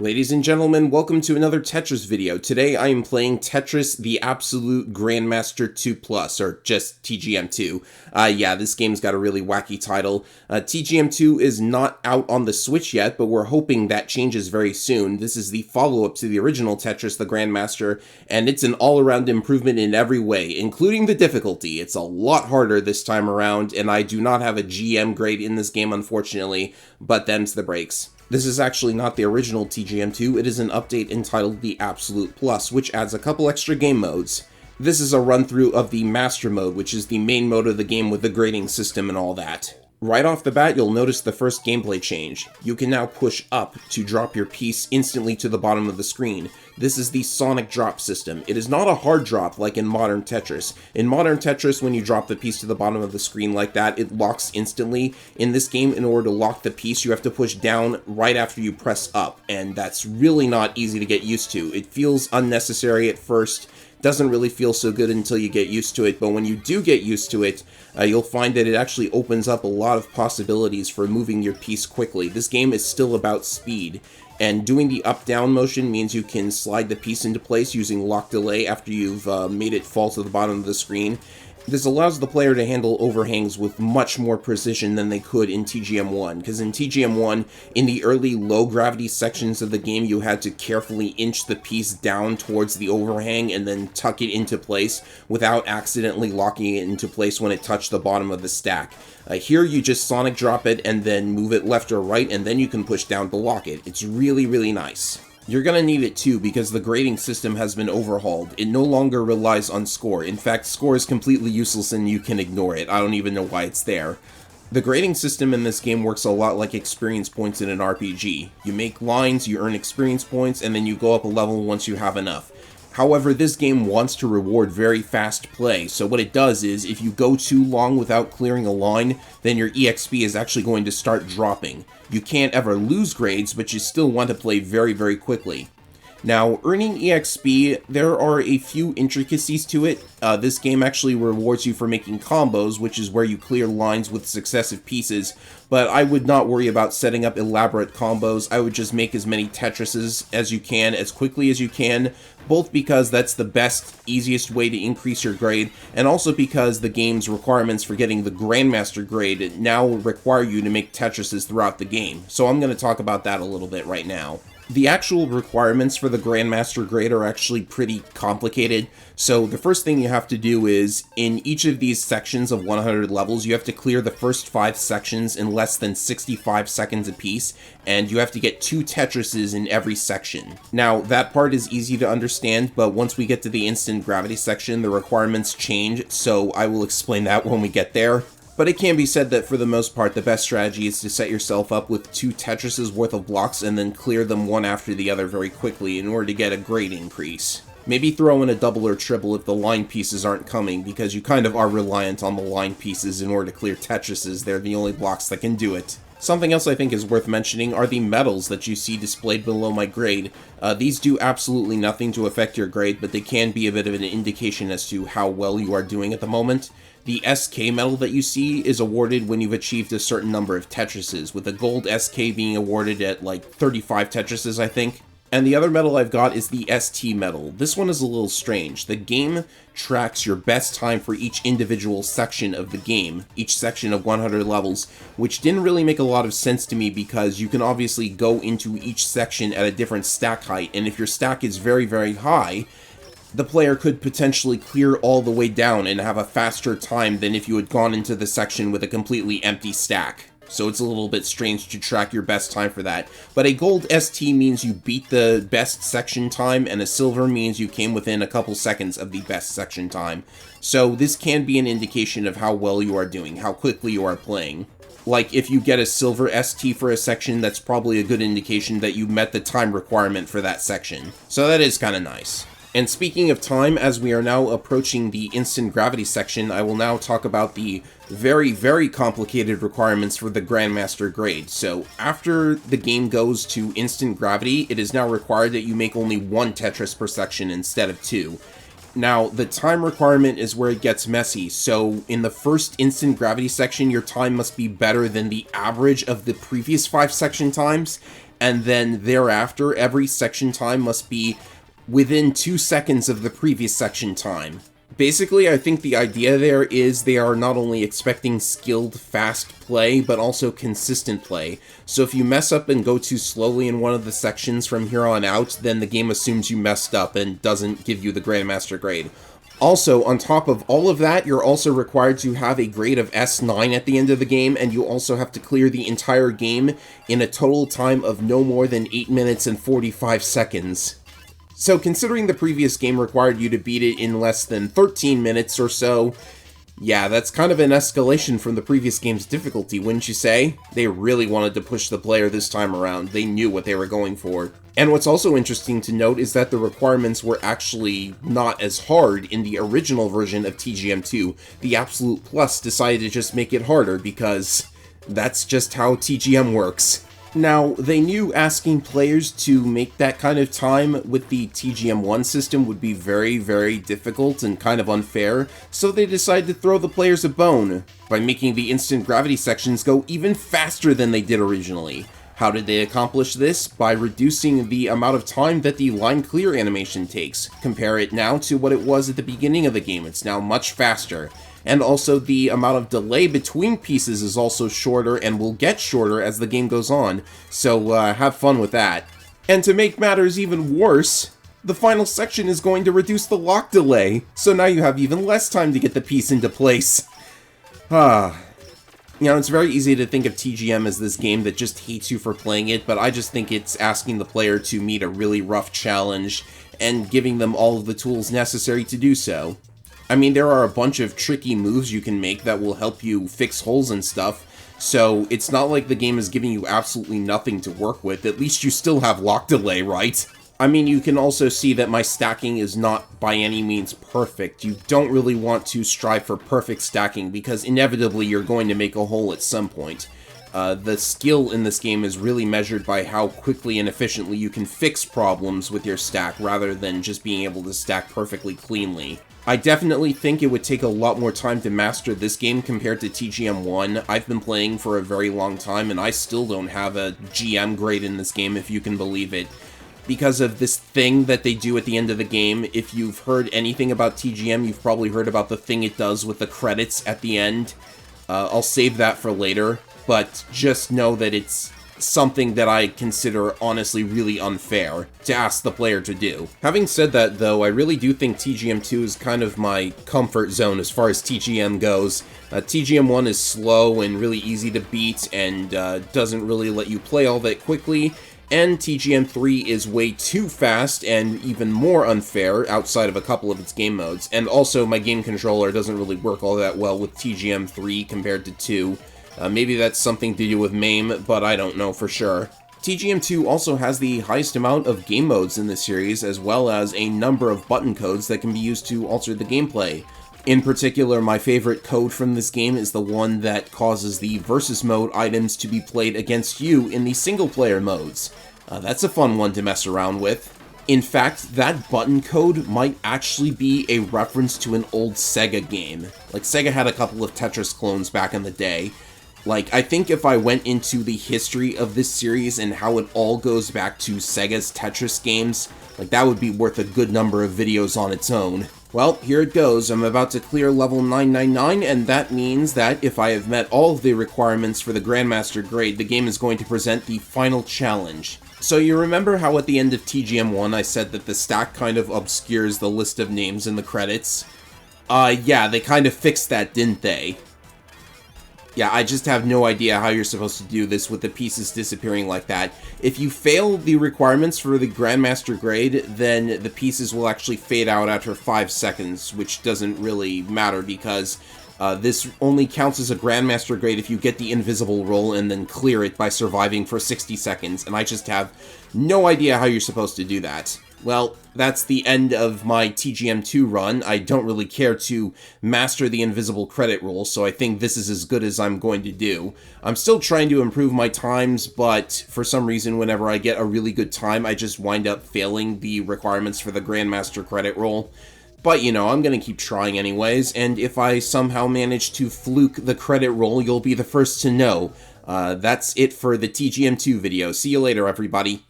Ladies and gentlemen, welcome to another Tetris video. Today I am playing Tetris the Absolute Grandmaster 2 Plus, or just TGM2. Yeah, this game's got a really wacky title. TGM2 is not out on the Switch yet, but we're hoping that changes very soon. This is the follow-up to the original Tetris, the Grandmaster, and it's an all-around improvement in every way, including the difficulty. It's a lot harder this time around, and I do not have a GM grade in this game, unfortunately, but them's the breaks. This is actually not the original TGM2, it is an update entitled the Absolute Plus, which adds a couple extra game modes. This is a run-through of the Master mode, which is the main mode of the game with the grading system and all that. Right off the bat, you'll notice the first gameplay change. You can now push up to drop your piece instantly to the bottom of the screen. This is the sonic drop system. It is not a hard drop like in modern Tetris. In modern Tetris, when you drop the piece to the bottom of the screen like that, it locks instantly. In this game, in order to lock the piece, you have to push down right after you press up, and that's really not easy to get used to. It feels unnecessary at first. Doesn't really feel so good until you get used to it, but when you do get used to it, you'll find that it actually opens up a lot of possibilities for moving your piece quickly. This game is still about speed, and doing the up-down motion means you can slide the piece into place using lock delay after you've made it fall to the bottom of the screen. This allows the player to handle overhangs with much more precision than they could in TGM1, because in TGM1, in the early low-gravity sections of the game, you had to carefully inch the piece down towards the overhang and then tuck it into place without accidentally locking it into place when it touched the bottom of the stack. Here, you just sonic drop it and then move it left or right, and then you can push down to lock it. It's really, really nice. You're gonna need it too, because the grading system has been overhauled. It no longer relies on score. In fact, score is completely useless and you can ignore it. I don't even know why it's there. The grading system in this game works a lot like experience points in an RPG. You make lines, you earn experience points, and then you go up a level once you have enough. However, this game wants to reward very fast play, so what it does is, if you go too long without clearing a line, then your EXP is actually going to start dropping. You can't ever lose grades, but you still want to play very, very quickly. Now, earning EXP, there are a few intricacies to it. This game actually rewards you for making combos, which is where you clear lines with successive pieces, but I would not worry about setting up elaborate combos. I would just make as many Tetrises as you can, as quickly as you can, both because that's the best, easiest way to increase your grade, and also because the game's requirements for getting the Grandmaster grade now require you to make Tetrises throughout the game. So I'm going to talk about that a little bit right now. The actual requirements for the Grandmaster grade are actually pretty complicated, so the first thing you have to do is, in each of these sections of 100 levels, you have to clear the first 5 sections in less than 65 seconds apiece, and you have to get 2 Tetrises in every section. Now, that part is easy to understand, but once we get to the instant gravity section, the requirements change, so I will explain that when we get there. But it can be said that for the most part, the best strategy is to set yourself up with 2 Tetrises worth of blocks and then clear them one after the other very quickly in order to get a grade increase. Maybe throw in a double or triple if the line pieces aren't coming, because you kind of are reliant on the line pieces in order to clear Tetrises. They're the only blocks that can do it. Something else I think is worth mentioning are the medals that you see displayed below my grade. These do absolutely nothing to affect your grade, but they can be a bit of an indication as to how well you are doing at the moment. The SK medal that you see is awarded when you've achieved a certain number of Tetrises, with the gold SK being awarded at like 35 Tetrises, I think. And the other medal I've got is the ST medal. This one is a little strange. The game tracks your best time for each individual section of the game, each section of 100 levels, which didn't really make a lot of sense to me because you can obviously go into each section at a different stack height, and if your stack is very, very high, the player could potentially clear all the way down and have a faster time than if you had gone into the section with a completely empty stack. So it's a little bit strange to track your best time for that. But a gold ST means you beat the best section time, and a silver means you came within a couple seconds of the best section time. So this can be an indication of how well you are doing, how quickly you are playing. Like, if you get a silver ST for a section, that's probably a good indication that you met the time requirement for that section. So that is kind of nice. And speaking of time, as we are now approaching the instant gravity section, I will now talk about the very, very complicated requirements for the Grandmaster grade. So after the game goes to instant gravity, it is now required that you make only 1 Tetris per section instead of 2. Now, the time requirement is where it gets messy, so in the first instant gravity section, your time must be better than the average of the previous 5 section times, and then thereafter, every section time must be within 2 seconds of the previous section time. Basically, I think the idea there is they are not only expecting skilled, fast play, but also consistent play. So if you mess up and go too slowly in one of the sections from here on out, then the game assumes you messed up and doesn't give you the Grandmaster grade. Also, on top of all of that, you're also required to have a grade of S9 at the end of the game, and you also have to clear the entire game in a total time of no more than 8 minutes and 45 seconds. So considering the previous game required you to beat it in less than 13 minutes or so, yeah, that's kind of an escalation from the previous game's difficulty, wouldn't you say? They really wanted to push the player this time around. They knew what they were going for. And what's also interesting to note is that the requirements were actually not as hard in the original version of TGM2. The Absolute Plus decided to just make it harder because that's just how TGM works. Now, they knew asking players to make that kind of time with the TGM1 system would be very, very difficult and kind of unfair, so they decided to throw the players a bone by making the instant gravity sections go even faster than they did originally. How did they accomplish this? By reducing the amount of time that the line clear animation takes. Compare it now to what it was at the beginning of the game. It's now much faster. And also the amount of delay between pieces is also shorter and will get shorter as the game goes on, so have fun with that. And to make matters even worse, the final section is going to reduce the lock delay, so now you have even less time to get the piece into place. You know, it's very easy to think of TGM as this game that just hates you for playing it, but I just think it's asking the player to meet a really rough challenge and giving them all of the tools necessary to do so. I mean, there are a bunch of tricky moves you can make that will help you fix holes and stuff, so it's not like the game is giving you absolutely nothing to work with. At least you still have lock delay, right? I mean, you can also see that my stacking is not by any means perfect. You don't really want to strive for perfect stacking because inevitably you're going to make a hole at some point. The skill in this game is really measured by how quickly and efficiently you can fix problems with your stack rather than just being able to stack perfectly cleanly. I definitely think it would take a lot more time to master this game compared to TGM1. I've been playing for a very long time and I still don't have a GM grade in this game, if you can believe it. Because of this thing that they do at the end of the game. If you've heard anything about TGM, you've probably heard about the thing it does with the credits at the end. I'll save that for later, but just know that it's something that I consider honestly really unfair to ask the player to do. Having said that though, I really do think TGM2 is kind of my comfort zone as far as TGM goes. TGM1 is slow and really easy to beat and doesn't really let you play all that quickly, and TGM3 is way too fast and even more unfair outside of a couple of its game modes, and also my game controller doesn't really work all that well with TGM3 compared to 2. Maybe that's something to do with MAME, but I don't know for sure. TGM2 also has the highest amount of game modes in the series, as well as a number of button codes that can be used to alter the gameplay. In particular, my favorite code from this game is the one that causes the versus mode items to be played against you in the single player modes. That's a fun one to mess around with. In fact, that button code might actually be a reference to an old Sega game. Like, Sega had a couple of Tetris clones back in the day. Like, I think if I went into the history of this series and how it all goes back to Sega's Tetris games, like, that would be worth a good number of videos on its own. Well, here it goes. I'm about to clear level 999, and that means that if I have met all of the requirements for the Grandmaster grade, the game is going to present the final challenge. So you remember how at the end of TGM1 I said that the stack kind of obscures the list of names in the credits? Yeah, they kind of fixed that, didn't they? Yeah, I just have no idea how you're supposed to do this with the pieces disappearing like that. If you fail the requirements for the Grandmaster grade, then the pieces will actually fade out after 5 seconds, which doesn't really matter because this only counts as a Grandmaster grade if you get the invisible roll and then clear it by surviving for 60 seconds, and I just have no idea how you're supposed to do that. Well, that's the end of my TGM2 run. I don't really care to master the invisible credit roll, so I think this is as good as I'm going to do. I'm still trying to improve my times, but for some reason, whenever I get a really good time, I just wind up failing the requirements for the Grandmaster credit roll. But, you know, I'm gonna keep trying anyways, and if I somehow manage to fluke the credit roll, you'll be the first to know. That's it for the TGM2 video. See you later, everybody.